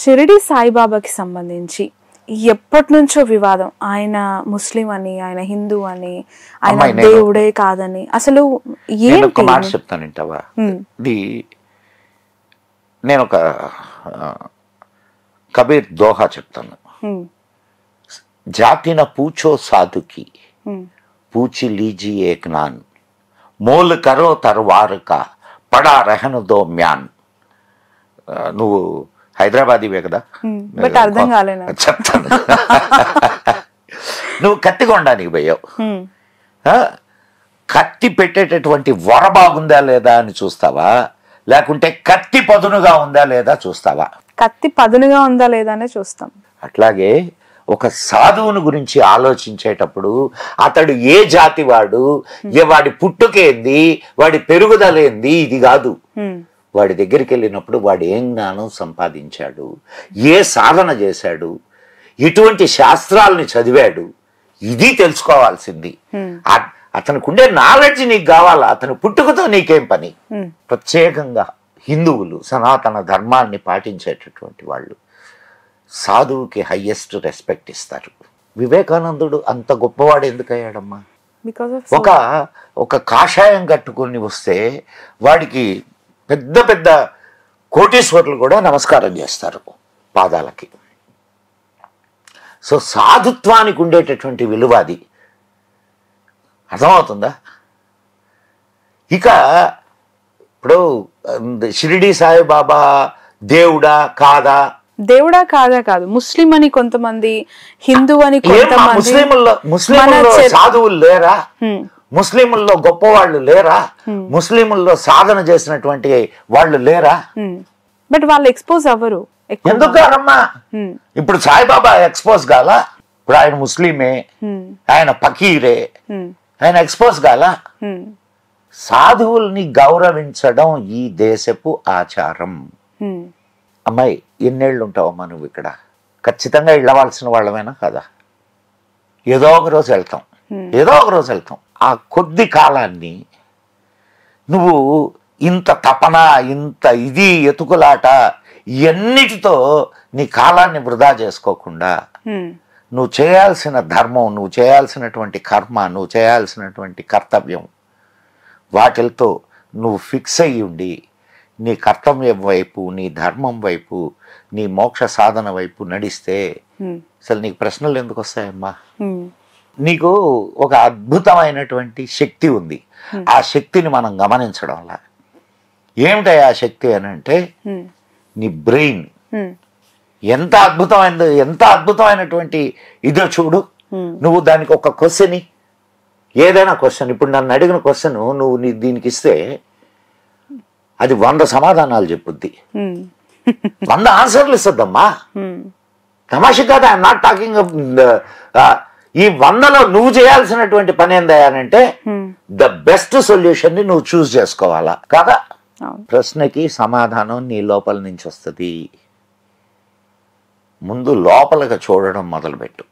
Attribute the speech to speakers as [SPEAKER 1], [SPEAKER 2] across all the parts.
[SPEAKER 1] షిరిడి సాయిబాబాకి సంబంధించి ఎప్పటి నుంచో వివాదం, ఆయన ముస్లిం అని, ఆయన హిందూ అని, ఆయన దేవుడే కాదని, అసలు
[SPEAKER 2] ఒక మాట చెప్తాను వింటావా? నేను ఒక కబీర్ దోహా చెప్తాను. జాతి న పూछो साधु की पूछ लीजिए एक नान मोल करो तरवार का पड़ा रहन दो म्यान. నువ్వు హైదరాబాదీవే కదా,
[SPEAKER 1] బట్ అర్థం కాలేదు.
[SPEAKER 2] చెప్తాను. నువ్వు కత్తి కొనడానికి పోయావు, కత్తి పెట్టేటటువంటి వర బాగుందా లేదా అని చూస్తావా, లేకుంటే కత్తి పదునుగా ఉందా లేదా చూస్తావా?
[SPEAKER 1] కత్తి పదునుగా ఉందా లేదా అనే చూస్తాం.
[SPEAKER 2] అట్లాగే ఒక సాధువుని గురించి ఆలోచించేటప్పుడు అతడు ఏ జాతి వాడు, వాడి పుట్టుకేంది, వాడి పెరుగుదలేంది, ఇది కాదు. వాడి దగ్గరికి వెళ్ళినప్పుడు వాడు ఏం జ్ఞానం సంపాదించాడు, ఏ సాధన చేశాడు, ఎటువంటి శాస్త్రాలని చదివాడు, ఇది తెలుసుకోవాల్సింది. అతనికి ఉండే నాలెడ్జ్ నీకు కావాలా, అతని పుట్టుకతో నీకేం పని? ప్రత్యేకంగా హిందువులు సనాతన ధర్మాన్ని పాటించేటటువంటి వాళ్ళు సాధువుకి హైయెస్ట్ రెస్పెక్ట్ ఇస్తారు. వివేకానందుడు అంత గొప్పవాడు ఎందుకయ్యాడమ్మా? ఒక కాషాయం కట్టుకుని వస్తే వాడికి పెద్ద పెద్ద కోటీశ్వరులు కూడా నమస్కారం చేస్తారు పాదాలకి. సో సాధుత్వానికి ఉండేటటువంటి విలువ అది. అర్థమవుతుందా? ఇక ఇప్పుడు షిరిడి సాయిబాబా దేవుడా కాదా?
[SPEAKER 1] దేవుడా కాదా కాదు, ముస్లిం అని కొంతమంది, హిందూ అని కొంతమంది.
[SPEAKER 2] ముస్లింల్లో సాధువులు లేరా? ముస్లింల్లో గొప్పవాళ్ళు లేరా? ముస్లింల్లో సాధన చేసినటువంటి వాళ్ళు లేరా?
[SPEAKER 1] బట్ వాళ్ళు ఎక్స్పోజ్ అవ్వరు.
[SPEAKER 2] ఎందుకు కాదమ్మా? ఇప్పుడు సాయిబాబా ఎక్స్పోజ్ కాల? ఇప్పుడు ఆయన ముస్లిమే, ఆయన ఫకీరే, ఆయన ఎక్స్పోజ్ కాల? సాధువుల్ని గౌరవించడం ఈ దేశపు ఆచారం. అమ్మాయి, ఎన్నేళ్ళు ఉంటావమ్మా నువ్వు ఇక్కడ? ఖచ్చితంగా వెళ్ళవలసిన వాళ్ళమేనా కదా? ఏదో ఒక రోజు వెళ్తాం, ఏదో ఒక రోజు వెళ్తాం. ఆ కొద్ది కాలాన్ని నువ్వు ఇంత తపన, ఇంత ఇది ఎతుకులాట, ఇవన్నిటితో నీ కాలాన్ని వృధా చేసుకోకుండా నువ్వు చేయాల్సిన ధర్మం, నువ్వు చేయాల్సినటువంటి కర్మ, నువ్వు చేయాల్సినటువంటి కర్తవ్యం, వాటితో నువ్వు ఫిక్స్ అయ్యి ఉండి నీ కర్తవ్యం వైపు, నీ ధర్మం వైపు, నీ మోక్ష సాధన వైపు నడిస్తే అసలు నీకు ప్రశ్నలు ఎందుకు వస్తాయమ్మా? నీకు ఒక అద్భుతమైనటువంటి శక్తి ఉంది. ఆ శక్తిని మనం గమనించడం వల్ల ఏమిటాయి ఆ శక్తి అని అంటే, నీ బ్రెయిన్ ఎంత అద్భుతమైనది, ఎంత అద్భుతమైనటువంటి ఇదో చూడు. నువ్వు దానికి ఒక క్వశ్చన్, ఏదైనా క్వశ్చన్, ఇప్పుడు నన్ను అడిగిన క్వశ్చన్ నువ్వు దీనికి ఇస్తే అది 100 సమాధానాలు చెప్పుద్ది, 100 ఆన్సర్లు ఇస్తుందమ్మా. తమాషా కాదు. I'm not talking. ఈ 100లో నువ్వు చేయాల్సినటువంటి పని ఏందయ్యానంటే ద బెస్ట్ సొల్యూషన్ ని నువ్వు చూస్ చేసుకోవాలా కాదా? ప్రశ్నకి సమాధానం నీ లోపల నుంచి వస్తుంది. ముందు లోపలగా చూడడం మొదలుపెట్టు,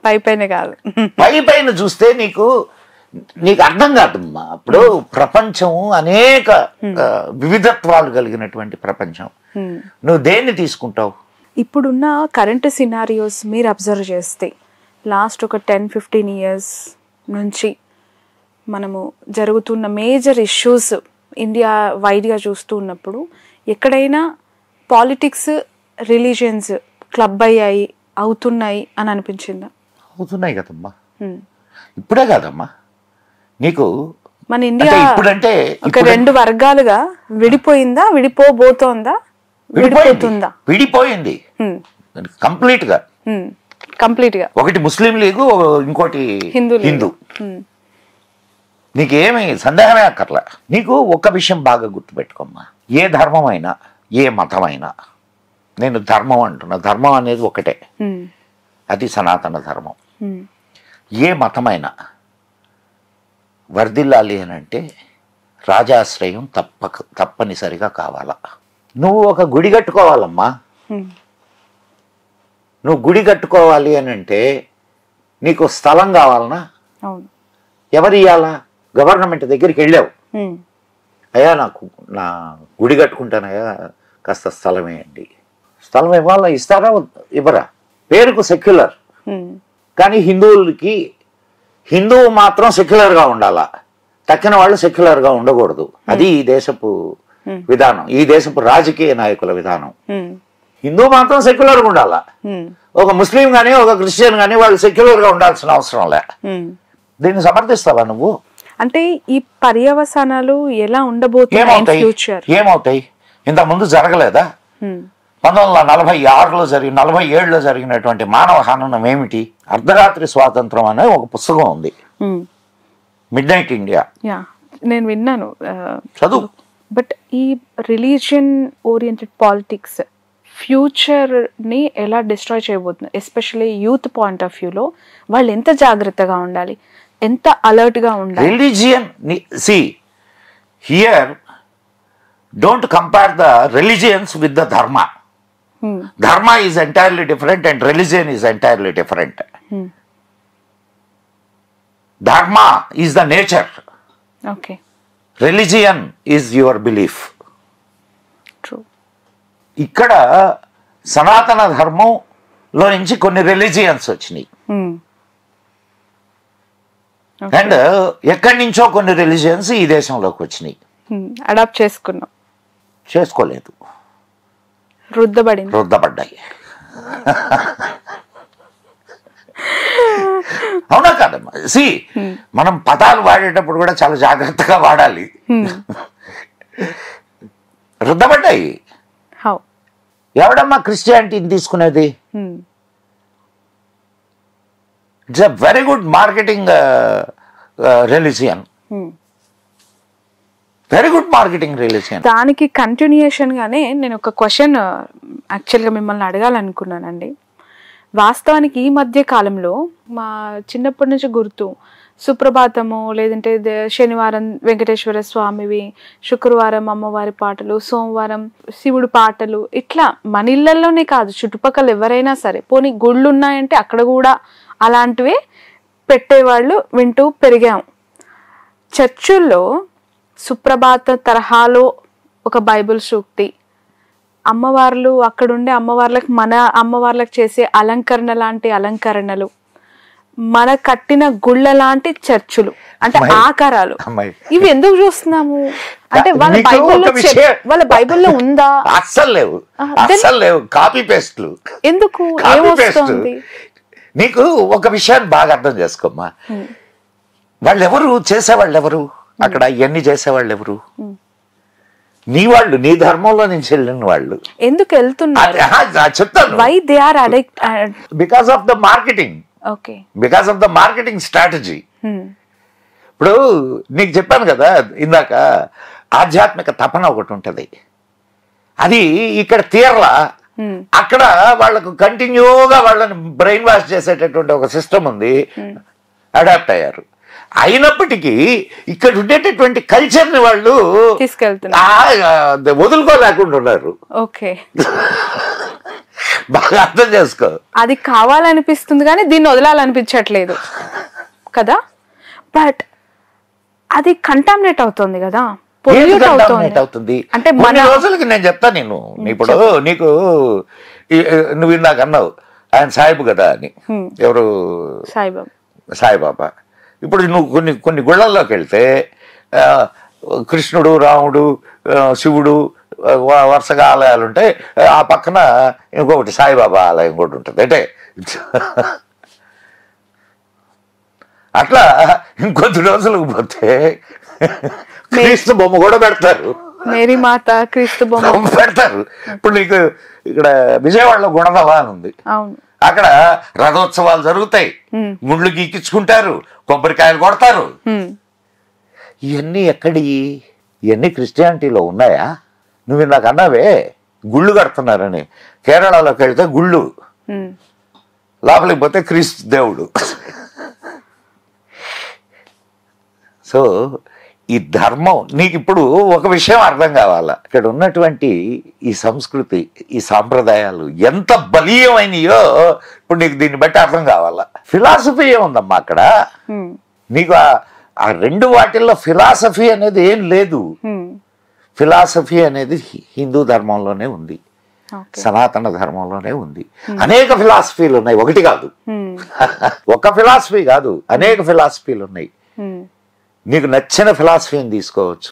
[SPEAKER 1] పై పైన కాదు.
[SPEAKER 2] పై పైన చూస్తే నీకు అర్థం కాదమ్మా. ఇప్పుడు ప్రపంచం అనేక వివిధత్వాలు కలిగినటువంటి ప్రపంచం. నువ్వు దేన్ని తీసుకుంటావు?
[SPEAKER 1] ఇప్పుడున్న కరెంట్ సినారియోస్ మీరు అబ్జర్వ్ చేస్తే లాస్ట్ ఒక 10-15 ఇయర్స్ నుంచి మనము జరుగుతున్న మేజర్ ఇష్యూస్ ఇండియా వైడ్గా చూస్తూ ఉన్నప్పుడు ఎక్కడైనా పాలిటిక్స్, రిలీజియన్స్ క్లబ్ అవుతున్నాయి అని అనిపించిందా?
[SPEAKER 2] అవుతున్నాయి కదమ్మా. ఇప్పుడే కాదమ్మా, నీకు
[SPEAKER 1] మన ఇండియా ఇప్పుడంటే ఒక 2 వర్గాలుగా విడిపోయిందా, విడిపోబోతోందా, విడిపోతుందా?
[SPEAKER 2] విడిపోయింది కంప్లీట్ గా. ఒకటి ముస్లిం లీగు, ఇంకోటి హిందూ. నీకేమి సందేహమే అక్కర్లా. నీకు ఒక విషయం బాగా గుర్తుపెట్టుకోమ్మా, ఏ ధర్మమైనా, ఏ మతమైనా, నేను ధర్మం అంటున్నా, ధర్మం అనేది ఒకటే, అది సనాతన ధర్మం. ఏ మతమైనా వర్ధిల్లాలి అని అంటే రాజాశ్రయం తప్పనిసరిగా కావాలా. నువ్వు ఒక గుడి కట్టుకోవాలమ్మా. నువ్వు గుడి కట్టుకోవాలి అని అంటే నీకు స్థలం కావాలనా? ఎవరు ఇవ్వాలా? గవర్నమెంట్ దగ్గరికి వెళ్ళావు, అయ్యా నా గుడి కట్టుకుంటానయ్యా, కాస్త స్థలం వేయండి. స్థలం ఇవ్వాలా, ఇస్తారా ఇవ్వరా? పేరుకు సెక్యులర్, కానీ హిందువు మాత్రం సెక్యులర్గా ఉండాలా, తక్కిన వాళ్ళు సెక్యులర్గా ఉండకూడదు. అది ఈ దేశపు విధానం, ఈ దేశపు రాజకీయ నాయకుల విధానం. హిందూ మాత్రం సెక్యులర్గా ఉండాలా, ఒక ముస్లిం కానీ ఒక క్రిస్టియన్ కానీ వాళ్ళు సెక్యులర్గా ఉండాల్సిన అవసరం లే. దీన్ని సమర్థిస్తావా నువ్వు?
[SPEAKER 1] అంటే ఈ పర్యవసానాలు ఎలా ఉండబోతున్నాయి,
[SPEAKER 2] ఏమవుతాయి? ఇంతకుముందు జరగలేదా? 1946లో 47లో జరిగినటువంటి మానవ హననం ఏమిటి? అర్ధరాత్రి స్వాతంత్రం అనే ఒక పుస్తకం ఉంది, మిడ్ నైట్ ఇండియా.
[SPEAKER 1] నేను విన్నాను,
[SPEAKER 2] చదువు.
[SPEAKER 1] బట్ ఈ రిలీజియన్ ఓరియంటెడ్ పాలిటిక్స్ ఫ్యూచర్ ని ఎలా డిస్ట్రాయ్ చేయబోతుంది? ఎస్పెషల్లీ యూత్ పాయింట్ ఆఫ్ వ్యూలో వాళ్ళు ఎంత జాగ్రత్తగా ఉండాలి, ఎంత అలర్ట్ గా ఉండాలి?
[SPEAKER 2] Religion here don't compare the religions with the dharma. Dharma is entirely different and religion is entirely different. Dharma is the nature, religion is your belief. ఇక్కడ సనాతన ధర్మంలో నుంచి కొన్ని రిలీజియన్స్ వచ్చినాయి, అండ్ ఎక్కడి నుంచో కొన్ని రిలీజియన్స్ ఈ దేశంలోకి వచ్చినాయి.
[SPEAKER 1] అడాప్ట్ చేసుకోలేదు,
[SPEAKER 2] రుద్దబడ్డాయి. అవునా కాదమ్మా? మనం పదాలు వాడేటప్పుడు కూడా చాలా జాగ్రత్తగా వాడాలి. రుద్దబడ్డాయి. ఎవడమ్మా క్రిస్టియానిటీని తీసుకునేది? It's a very good marketing religion, very good marketing religion.
[SPEAKER 1] దానికి కంటిన్యూయేషన్ గానే నేను ఒక క్వశ్చన్ యాక్చువల్గా మిమ్మల్ని అడగాలనుకున్నానండి. వాస్తవానికి ఈ మధ్య కాలంలో మా చిన్నప్పటి నుంచి గుర్తు, సుప్రభాతము, లేదంటే శనివారం వెంకటేశ్వర స్వామివి, శుక్రవారం అమ్మవారి పాటలు, సోమవారం శివుడు పాటలు, ఇట్లా మన ఇళ్లలోనే కాదు చుట్టుపక్కల ఎవరైనా సరే, పోనీ గుళ్ళు ఉన్నాయంటే అక్కడ కూడా అలాంటివే పెట్టేవాళ్ళు వింటూ పెరిగాం. చర్చుల్లో సుప్రభాత తరహాలో ఒక బైబిల్ సూక్తి, అమ్మవార్లు అక్కడుండే అమ్మవార్లకు మన అమ్మవార్లకు చేసే అలంకరణ లాంటి అలంకరణలు, మన కట్టిన గుళ్ళ లాంటి చర్చులు, అంటే ఆకారాలు, ఇవి ఎందుకు చూస్తున్నాము? అంటే వాళ్ళ బైబిల్లో ఉందా?
[SPEAKER 2] అస్సలు లేవు, కాపీ పేస్ట్లు.
[SPEAKER 1] ఎందుకు? ఏమొస్తుంది?
[SPEAKER 2] నీకు ఒక విషయాన్ని బాగా అర్థం చేసుకోమ్మా. వాళ్ళెవరు చేసేవాళ్ళు ఎవరు అక్కడ? ఇవన్నీ చేసేవాళ్ళు ఎవరు? నీ వాళ్ళు, నీ ధర్మంలో నుంచి వెళ్ళిన వాళ్ళు.
[SPEAKER 1] ఎందుకు వెళ్తున్నారు
[SPEAKER 2] చెప్తాను.
[SPEAKER 1] Why they are addict?
[SPEAKER 2] Because of the marketing, because of the marketing strategy. ఇప్పుడు నీకు చెప్పాను కదా ఇందాక, ఆధ్యాత్మిక తపన ఒకటి ఉంటది, అది ఇక్కడ తీరలా. అక్కడ వాళ్ళకు కంటిన్యూగా వాళ్ళని బ్రెయిన్ వాష్ చేసేటటువంటి ఒక సిస్టమ్ ఉంది, అడాప్ట్ అయ్యారు. అయినప్పటికీ ఇక్కడ ఉండేటటువంటి కల్చర్ ని వాళ్ళు వదులుకోలేకుండా ఉన్నారు. బాగా అర్థం చేసుకో.
[SPEAKER 1] అది కావాలనిపిస్తుంది కానీ దీన్ని వదలాలనిపించట్లేదు కదా. బట్ అది కంటామినేట్ అవుతుంది కదా,
[SPEAKER 2] అవుతుంది. అంటే మన రోజులకి నేను చెప్తా, నేను ఇప్పుడు నీకు నువ్వు ఇందాక అన్నావు ఆయన సాయిబు కదా అని. ఎవరు? సాయిబాబా. ఇప్పుడు నువ్వు కొన్ని గుళ్ళల్లోకి వెళ్తే కృష్ణుడు, రాముడు, శివుడు వరుసగా ఆలయాలు ఉంటాయి, ఆ పక్కన ఇంకొకటి సాయిబాబా ఆలయం కూడా ఉంటుంది. అంటే అట్లా ఇంకొద్ది రోజులకు పోతే క్రీస్తు బొమ్మ కూడా పెడతారు,
[SPEAKER 1] మేరీ మాత క్రీస్తు బొమ్మ
[SPEAKER 2] పెడతారు. ఇప్పుడు నీకు ఇక్కడ విజయవాడలో గుణదవా అని ఉంది, అక్కడ రథోత్సవాలు జరుగుతాయి, గుండ్లు గీకించుకుంటారు, కొబ్బరికాయలు కొడతారు. ఇవన్నీ ఎక్కడి? ఇవన్నీ క్రిస్టియానిటీలో ఉన్నాయా? నువ్వు ఇందాక అన్నావే గుళ్ళు కడుతున్నారని. కేరళలోకి వెళ్తే గుళ్ళు, లోపలికి పోతే క్రీస్తు దేవుడు. సో ఈ ధర్మం నీకు ఇప్పుడు ఒక విషయం అర్థం కావాలా, ఇక్కడ ఉన్నటువంటి ఈ సంస్కృతి, ఈ సాంప్రదాయాలు ఎంత బలీయమైనయో ఇప్పుడు నీకు దీన్ని బట్టి అర్థం కావాలా. ఫిలాసఫీ ఏముందమ్మా అక్కడ? నీకు ఆ రెండు వాటిల్లో ఫిలాసఫీ అనేది ఏం లేదు. ఫిలాసఫీ అనేది హిందూ ధర్మంలోనే ఉంది. సనాతన ధర్మంలోనే ఉంది. అనేక ఫిలాసఫీలు ఉన్నాయి, ఒకటి కాదు. ఒక ఫిలాసఫీ కాదు, అనేక ఫిలాసఫీలు ఉన్నాయి. నీకు నచ్చిన ఫిలాసఫీని తీసుకోవచ్చు.